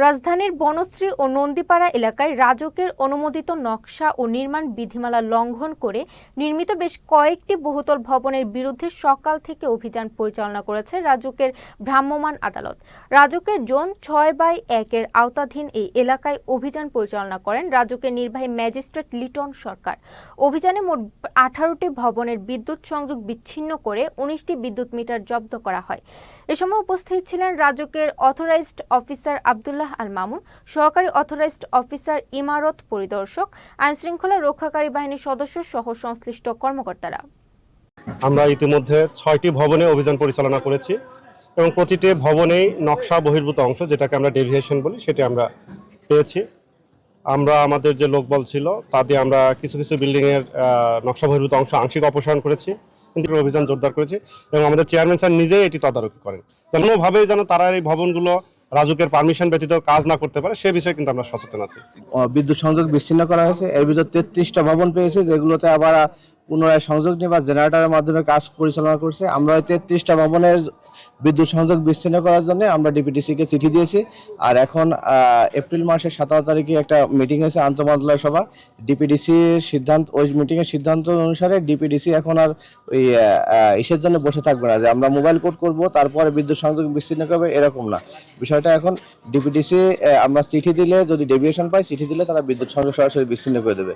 রাজধানীর বনশ্রী ও নন্দীপাড়া এলাকায় রাজুকের অনুমোদিত নকশা ও নির্মাণ বিধিমালা লঙ্ঘন করে নির্মিত বেশ কয়েকটি বহুতল ভবনের বিরুদ্ধে সকাল থেকে অভিযান পরিচালনা করেছে রাজুকের ভ্রাম্যমাণ আদালত। রাজুকের জোন 6/1 এর আওতাধীন এই এলাকায় অভিযান পরিচালনা করেন রাজুকের নির্বাহী ম্যাজিস্ট্রেট লিটন সরকার। অভিযানে মোট 18টি ভবনের বিদ্যুৎ সংযোগ বিচ্ছিন্ন করে 19টি বিদ্যুৎ মিটার জব্দ করা হয়। এ সময় উপস্থিত ছিলেন রাজুকের অথরাইজড অফিসার আব্দুল্লাহ আল মামুন, সহকারী অথরাইজড অফিসার ইমারত পরিদর্শক, আইনশৃঙ্খলা রক্ষাকারী বাহিনীর সদস্য সহ সংশ্লিষ্ট কর্মকর্তারা। আমরা ইতিমধ্যে 6টি ভবনে অভিযান পরিচালনা করেছি এবং প্রতিটি ভবনেই নকশা বহির্ভূত অংশ, যেটাকে আমরা ডেভিয়েশন বলি, সেটি আমরা পেয়েছি। আমরা আমাদের যে লোকবল ছিল তা দিয়ে আমরা কিছু কিছু বিল্ডিংয়ের নকশা বহির্ভূত অংশ আংশিক অপসারণ করেছি, কিন্তু অভিযান জোরদার করেছি এবং আমাদের চেয়ারম্যান স্যার নিজেই এটি তদারকি করেন। কোনোভাবেই যেন তারা এই ভবনগুলো রাজুকের পারমিশন ব্যতীত কাজ না করতে পারে সে বিষয়ে কিন্তু আমরা সচেতন আছি। বিদ্যুৎ সংযোগ বিচ্ছিন্ন করা হয়েছে, এর ভিতর 33টা ভবন পেয়েছে, যেগুলোতে আবার পুনরায় সংযোগ নিয়ে বা জেনারেটরের মাধ্যমে কাজ পরিচালনা করছে। আমরা 33টা ভবনের বিদ্যুৎ সংযোগ বিচ্ছিন্ন করার জন্য আমরা ডিপিডিসিকে চিঠি দিয়েছি। আর এখন এপ্রিল মাসের 17 তারিখে একটা মিটিং হয়েছে, আন্তঃমন্ত্রণালয় সভা। ডিপিডিসির সিদ্ধান্ত, ওই মিটিংয়ের সিদ্ধান্ত অনুসারে ডিপিডিসি এখন আর ওই ইসের জন্য বসে থাকবে না যে আমরা মোবাইল কোড করব তারপরে বিদ্যুৎ সংযোগ বিচ্ছিন্ন করবে, এরকম না। বিষয়টা এখন ডিপিডিসি আমরা চিঠি দিলে, যদি ডেভিয়েশন পাই, চিঠি দিলে তারা বিদ্যুৎ সংযোগ সরাসরি বিচ্ছিন্ন করে দেবে।